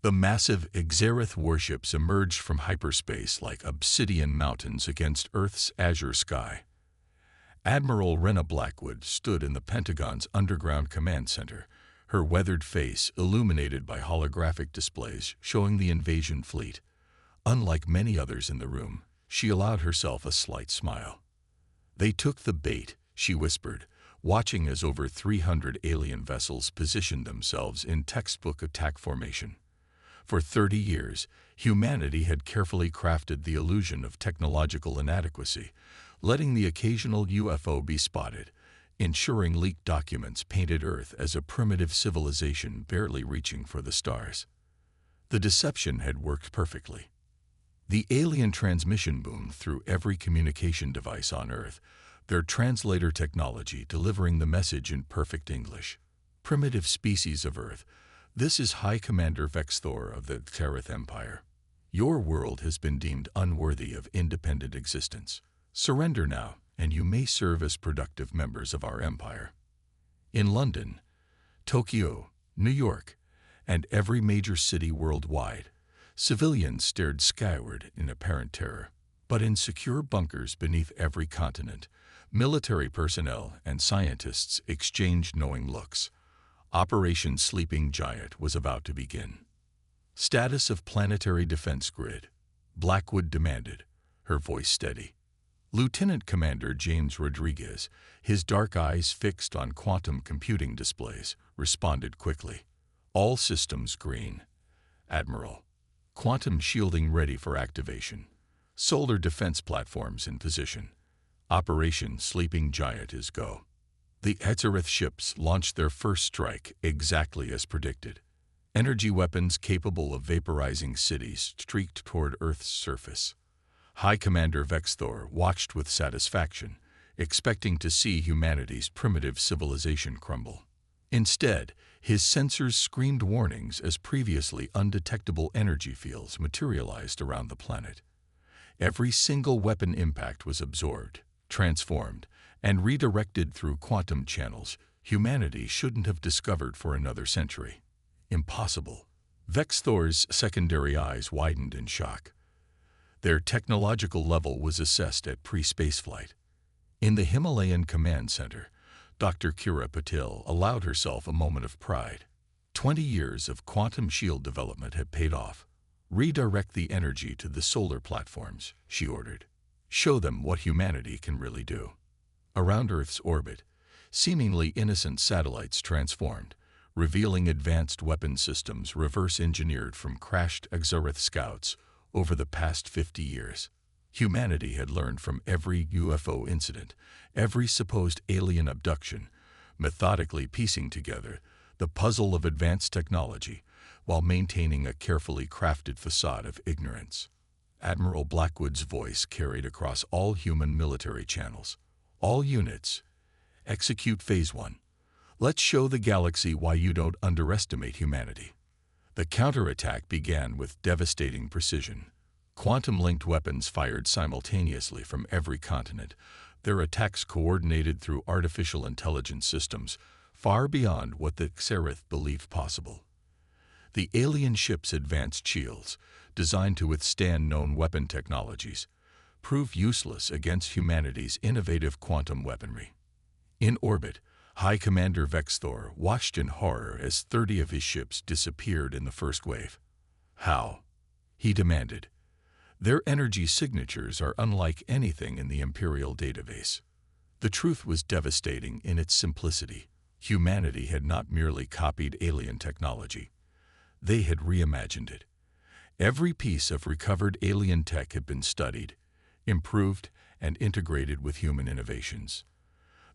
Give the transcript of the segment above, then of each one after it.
The massive Xerath warships emerged from hyperspace like obsidian mountains against Earth's azure sky. Admiral Rena Blackwood stood in the Pentagon's underground command center, her weathered face illuminated by holographic displays showing the invasion fleet. Unlike many others in the room, she allowed herself a slight smile. "They took the bait," she whispered, watching as over 300 alien vessels positioned themselves in textbook attack formation. For 30 years, humanity had carefully crafted the illusion of technological inadequacy, letting the occasional UFO be spotted, ensuring leaked documents painted Earth as a primitive civilization barely reaching for the stars. The deception had worked perfectly. The alien transmission boomed through every communication device on Earth, their translator technology delivering the message in perfect English. "Primitive species of Earth, this is High Commander Vexthor of the Xerath Empire. Your world has been deemed unworthy of independent existence. Surrender now, and you may serve as productive members of our empire." In London, Tokyo, New York, and every major city worldwide, civilians stared skyward in apparent terror. But in secure bunkers beneath every continent, military personnel and scientists exchanged knowing looks. Operation Sleeping Giant was about to begin. "Status of planetary defense grid," Blackwood demanded, her voice steady. Lieutenant Commander James Rodriguez, his dark eyes fixed on quantum computing displays, responded quickly. "All systems green, Admiral. Quantum shielding ready for activation. Solar defense platforms in position. Operation Sleeping Giant is go." The Xerath ships launched their first strike exactly as predicted. Energy weapons capable of vaporizing cities streaked toward Earth's surface. High Commander Vexthor watched with satisfaction, expecting to see humanity's primitive civilization crumble. Instead, his sensors screamed warnings as previously undetectable energy fields materialized around the planet. Every single weapon impact was absorbed, transformed, and redirected through quantum channels humanity shouldn't have discovered for another century. Impossible. Vexthor's secondary eyes widened in shock. Their technological level was assessed at pre-spaceflight. In the Himalayan Command Center, Dr. Kira Patil allowed herself a moment of pride. 20 years of quantum shield development had paid off. "Redirect the energy to the solar platforms," she ordered. "Show them what humanity can really do." Around Earth's orbit, seemingly innocent satellites transformed, revealing advanced weapon systems reverse-engineered from crashed Xerath scouts over the past 50 years. Humanity had learned from every UFO incident, every supposed alien abduction, methodically piecing together the puzzle of advanced technology while maintaining a carefully crafted facade of ignorance. Admiral Blackwood's voice carried across all human military channels. "All units, execute Phase 1. Let's show the galaxy why you don't underestimate humanity." The counterattack began with devastating precision. Quantum-linked weapons fired simultaneously from every continent, their attacks coordinated through artificial intelligence systems far beyond what the Xerath believed possible. The alien ships' advanced shields, designed to withstand known weapon technologies, proved useless against humanity's innovative quantum weaponry. In orbit, High Commander Vexthor watched in horror as 30 of his ships disappeared in the first wave. "How?" he demanded. "Their energy signatures are unlike anything in the Imperial database." The truth was devastating in its simplicity. Humanity had not merely copied alien technology. They had reimagined it. Every piece of recovered alien tech had been studied, improved, and integrated with human innovations.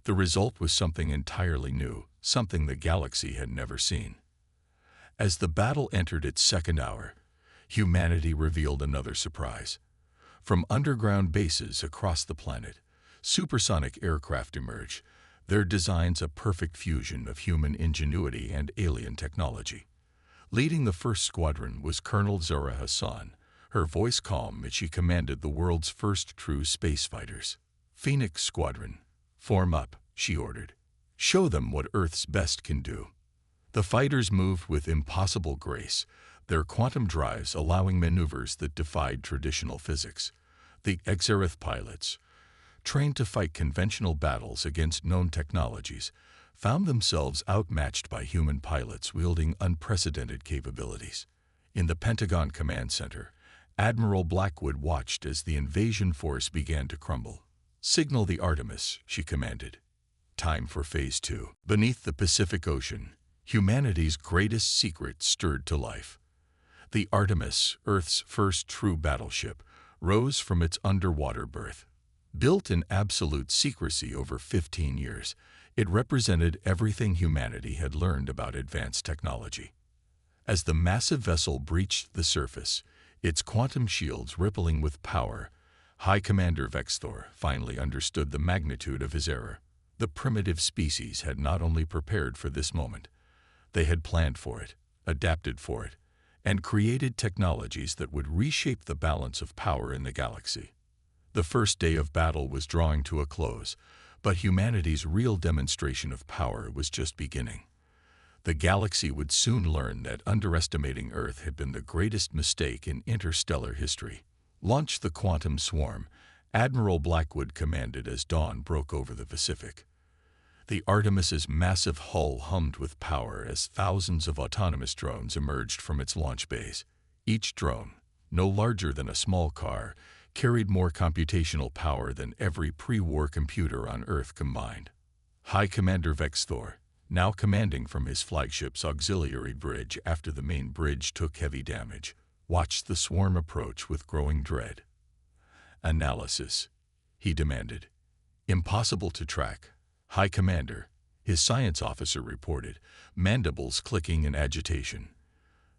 The result was something entirely new, something the galaxy had never seen. As the battle entered its second hour, humanity revealed another surprise. From underground bases across the planet, supersonic aircraft emerged, their designs a perfect fusion of human ingenuity and alien technology. Leading the first squadron was Colonel Zora Hassan, her voice calm as she commanded the world's first true space fighters. "Phoenix Squadron, form up," she ordered. "Show them what Earth's best can do." The fighters moved with impossible grace, their quantum drives allowing maneuvers that defied traditional physics. The Xerath pilots, trained to fight conventional battles against known technologies, found themselves outmatched by human pilots wielding unprecedented capabilities. In the Pentagon Command Center, Admiral Blackwood watched as the invasion force began to crumble. "Signal the Artemis," she commanded. "Time for Phase 2. Beneath the Pacific Ocean, humanity's greatest secret stirred to life. The Artemis, Earth's first true battleship, rose from its underwater berth. Built in absolute secrecy over 15 years, it represented everything humanity had learned about advanced technology. As the massive vessel breached the surface, its quantum shields rippling with power, High Commander Vexthor finally understood the magnitude of his error. The primitive species had not only prepared for this moment, they had planned for it, adapted for it, and created technologies that would reshape the balance of power in the galaxy. The first day of battle was drawing to a close, but humanity's real demonstration of power was just beginning. The galaxy would soon learn that underestimating Earth had been the greatest mistake in interstellar history. "Launch the quantum swarm," Admiral Blackwood commanded as dawn broke over the Pacific. The Artemis's massive hull hummed with power as thousands of autonomous drones emerged from its launch bays. Each drone, no larger than a small car, carried more computational power than every pre-war computer on Earth combined. High Commander Vexthor, now commanding from his flagship's auxiliary bridge after the main bridge took heavy damage, watched the swarm approach with growing dread. "Analysis," he demanded. "Impossible to track." "High Commander," his science officer reported, mandibles clicking in agitation.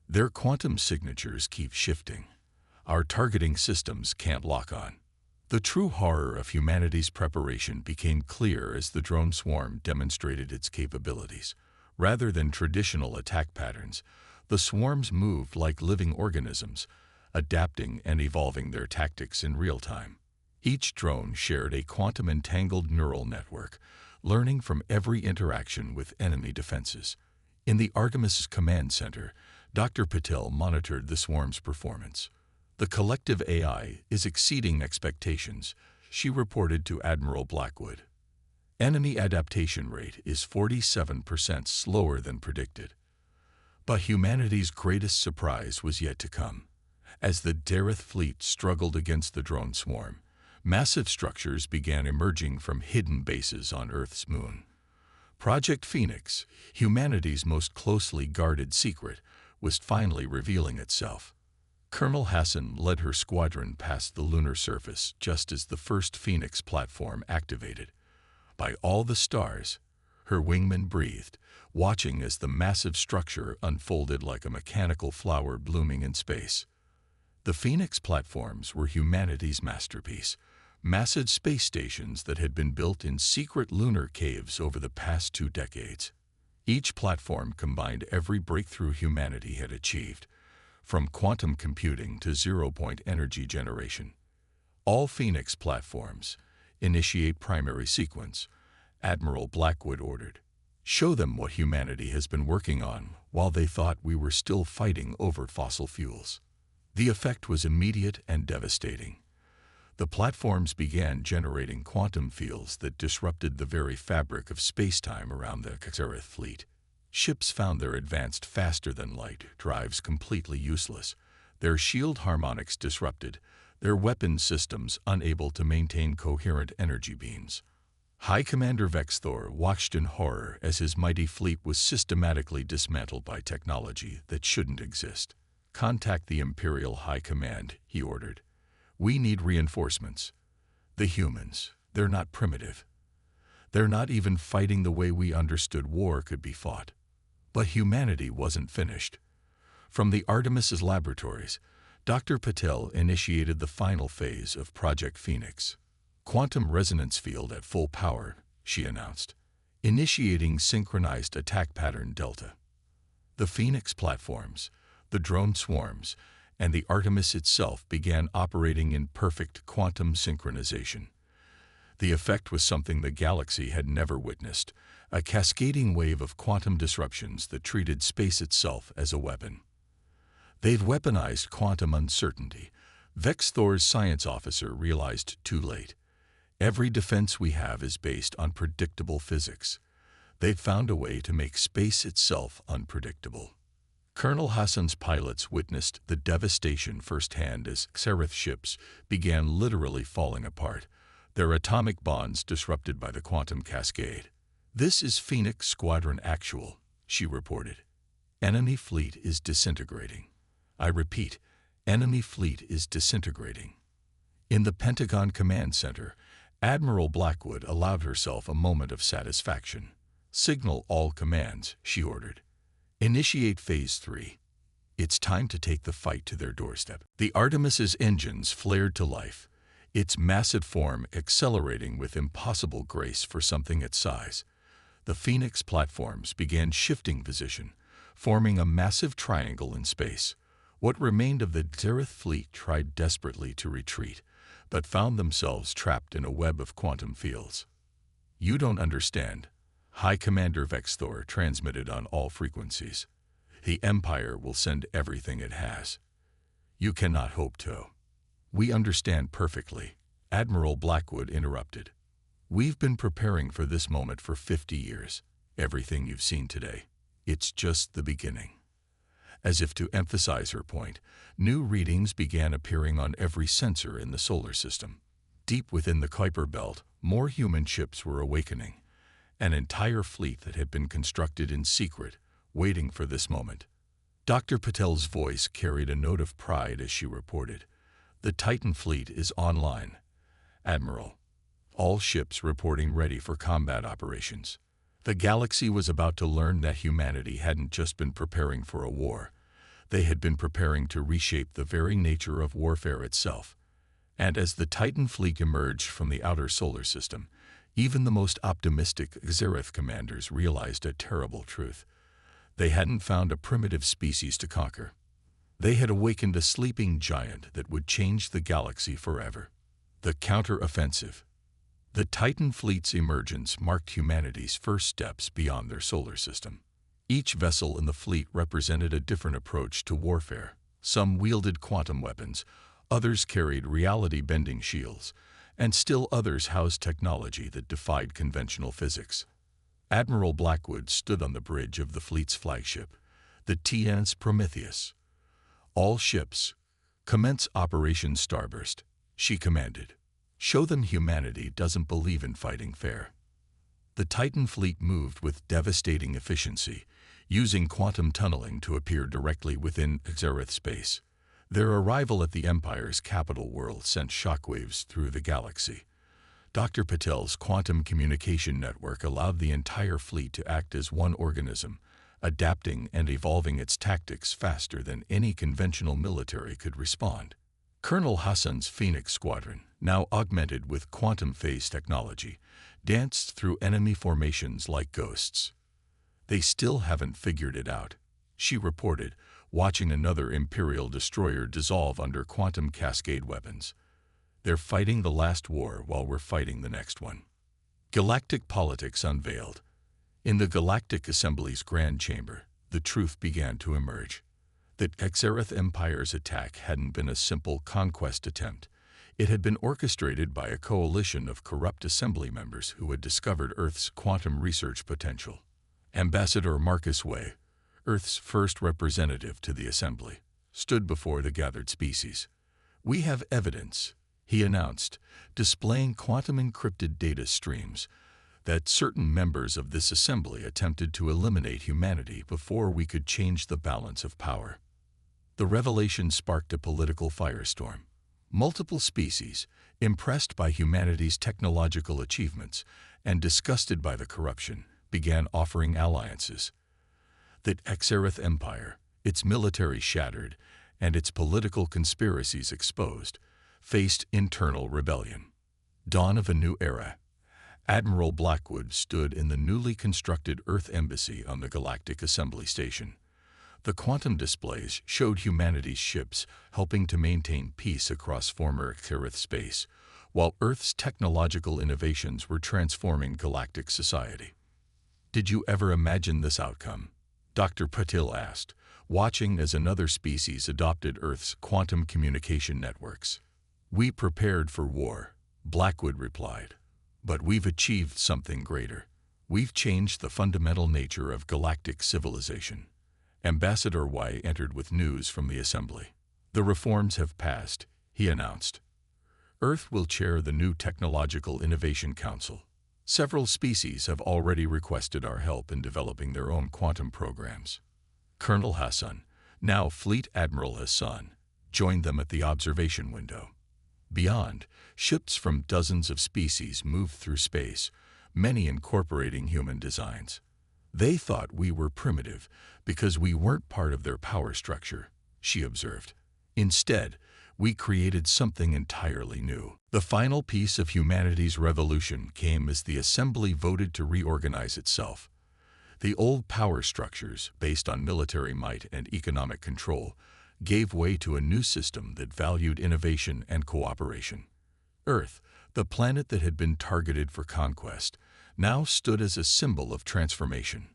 "Their quantum signatures keep shifting. Our targeting systems can't lock on." The true horror of humanity's preparation became clear as the drone swarm demonstrated its capabilities. Rather than traditional attack patterns, the swarms moved like living organisms, adapting and evolving their tactics in real time. Each drone shared a quantum-entangled neural network, learning from every interaction with enemy defenses. In the Artemis Command Center, Dr. Patel monitored the swarm's performance. "The collective AI is exceeding expectations," she reported to Admiral Blackwood. "Enemy adaptation rate is 47% slower than predicted." But humanity's greatest surprise was yet to come. As the Dareth fleet struggled against the drone swarm, massive structures began emerging from hidden bases on Earth's moon. Project Phoenix, humanity's most closely guarded secret, was finally revealing itself. Colonel Hassan led her squadron past the lunar surface just as the first Phoenix platform activated. By all the stars, her wingmen breathed, watching as the massive structure unfolded like a mechanical flower blooming in space. The Phoenix platforms were humanity's masterpiece, massive space stations that had been built in secret lunar caves over the past 2 decades. Each platform combined every breakthrough humanity had achieved, from quantum computing to zero-point energy generation. "All Phoenix platforms, initiate primary sequence," Admiral Blackwood ordered. "Show them what humanity has been working on while they thought we were still fighting over fossil fuels." The effect was immediate and devastating. The platforms began generating quantum fields that disrupted the very fabric of space-time around the Xerath fleet. Ships found their advanced faster-than-light drives completely useless, their shield harmonics disrupted, their weapon systems unable to maintain coherent energy beams. High Commander Vexthor watched in horror as his mighty fleet was systematically dismantled by technology that shouldn't exist. "Contact the Imperial High Command," he ordered. "We need reinforcements. The humans, they're not primitive. They're not even fighting the way we understood war could be fought." But humanity wasn't finished. From the Artemis's laboratories, Dr. Patel initiated the final phase of Project Phoenix. "Quantum resonance field at full power," she announced, initiating synchronized attack pattern Delta. The Phoenix platforms, the drone swarms, and the Artemis itself began operating in perfect quantum synchronization. The effect was something the galaxy had never witnessed, a cascading wave of quantum disruptions that treated space itself as a weapon. They've weaponized quantum uncertainty. Vex Thor's science officer realized too late. Every defense we have is based on predictable physics. They've found a way to make space itself unpredictable. Colonel Hassan's pilots witnessed the devastation firsthand as Xerath ships began literally falling apart, their atomic bonds disrupted by the quantum cascade. "This is Phoenix Squadron Actual," she reported. "Enemy fleet is disintegrating. I repeat, enemy fleet is disintegrating." In the Pentagon Command Center, Admiral Blackwood allowed herself a moment of satisfaction. "Signal all commands," she ordered. "Initiate Phase 3. It's time to take the fight to their doorstep." The Artemis's engines flared to life, its massive form accelerating with impossible grace for something its size. The Phoenix platforms began shifting position, forming a massive triangle in space. What remained of the Xerath fleet tried desperately to retreat, but found themselves trapped in a web of quantum fields. "You don't understand," High Commander Vex Thor transmitted on all frequencies. "The Empire will send everything it has. You cannot hope to." "We understand perfectly," Admiral Blackwood interrupted. "We've been preparing for this moment for 50 years. Everything you've seen today, it's just the beginning." As if to emphasize her point, new readings began appearing on every sensor in the solar system. Deep within the Kuiper Belt, more human ships were awakening, an entire fleet that had been constructed in secret, waiting for this moment. Dr. Patel's voice carried a note of pride as she reported, "The Titan fleet is online. Admiral, all ships reporting ready for combat operations." The galaxy was about to learn that humanity hadn't just been preparing for a war. They had been preparing to reshape the very nature of warfare itself. And as the Titan fleet emerged from the outer solar system, even the most optimistic Xerath commanders realized a terrible truth. They hadn't found a primitive species to conquer. They had awakened a sleeping giant that would change the galaxy forever. The counteroffensive. The Titan fleet's emergence marked humanity's first steps beyond their solar system. Each vessel in the fleet represented a different approach to warfare. Some wielded quantum weapons, others carried reality-bending shields, and still others housed technology that defied conventional physics. Admiral Blackwood stood on the bridge of the fleet's flagship, the TN's Prometheus. "All ships, commence Operation Starburst," she commanded. "Show them humanity doesn't believe in fighting fair." The Titan fleet moved with devastating efficiency, using quantum tunneling to appear directly within Xerath space. Their arrival at the Empire's capital world sent shockwaves through the galaxy. Dr. Patel's quantum communication network allowed the entire fleet to act as one organism, adapting and evolving its tactics faster than any conventional military could respond. Colonel Hassan's Phoenix Squadron, now augmented with quantum phase technology, danced through enemy formations like ghosts. "They still haven't figured it out," she reported, watching another Imperial destroyer dissolve under quantum cascade weapons. "They're fighting the last war while we're fighting the next one." Galactic politics unveiled. In the Galactic Assembly's Grand Chamber, the truth began to emerge. The Xerath Empire's attack hadn't been a simple conquest attempt. It had been orchestrated by a coalition of corrupt assembly members who had discovered Earth's quantum research potential. Ambassador Marcus Way, Earth's first representative to the Assembly, stood before the gathered species. "We have evidence," he announced, displaying quantum-encrypted data streams, "that certain members of this assembly attempted to eliminate humanity before we could change the balance of power." The revelation sparked a political firestorm. Multiple species, impressed by humanity's technological achievements and disgusted by the corruption, began offering alliances. The Xerath Empire, its military shattered and its political conspiracies exposed, faced internal rebellion. Dawn of a new era. Admiral Blackwood stood in the newly constructed Earth Embassy on the Galactic Assembly Station. The quantum displays showed humanity's ships helping to maintain peace across former Xerath space, while Earth's technological innovations were transforming galactic society. "Did you ever imagine this outcome?" Dr. Patil asked, watching as another species adopted Earth's quantum communication networks. "We prepared for war," Blackwood replied. "But we've achieved something greater. We've changed the fundamental nature of galactic civilization." Ambassador Y entered with news from the assembly. "The reforms have passed," he announced. "Earth will chair the new Technological Innovation Council. Several species have already requested our help in developing their own quantum programs." Colonel Hassan, now Fleet Admiral Hassan, joined them at the observation window. Beyond, ships from dozens of species moved through space, many incorporating human designs. "They thought we were primitive because we weren't part of their power structure," she observed. "Instead, we created something entirely new." The final piece of humanity's revolution came as the assembly voted to reorganize itself. The old power structures, based on military might and economic control, gave way to a new system that valued innovation and cooperation. Earth, the planet that had been targeted for conquest, now stood as a symbol of transformation.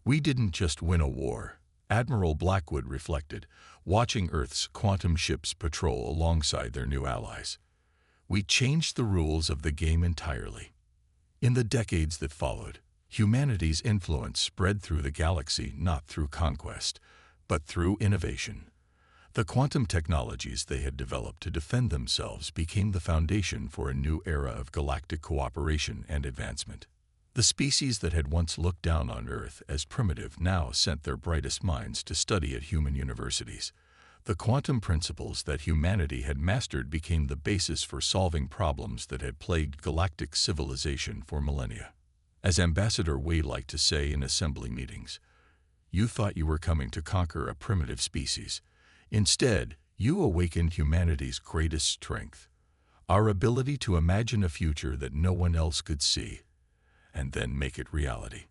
"We didn't just win a war," Admiral Blackwood reflected, watching Earth's quantum ships patrol alongside their new allies. "We changed the rules of the game entirely." In the decades that followed, humanity's influence spread through the galaxy not through conquest, but through innovation. The quantum technologies they had developed to defend themselves became the foundation for a new era of galactic cooperation and advancement. The species that had once looked down on Earth as primitive now sent their brightest minds to study at human universities. The quantum principles that humanity had mastered became the basis for solving problems that had plagued galactic civilization for millennia. As Ambassador Wei liked to say in assembly meetings, "You thought you were coming to conquer a primitive species. Instead, you awakened humanity's greatest strength, our ability to imagine a future that no one else could see, and then make it reality."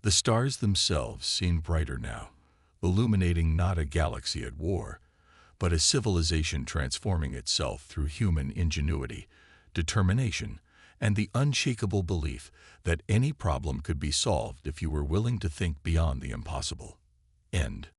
The stars themselves seemed brighter now, illuminating not a galaxy at war, but a civilization transforming itself through human ingenuity, determination, and the unshakable belief that any problem could be solved if you were willing to think beyond the impossible. End.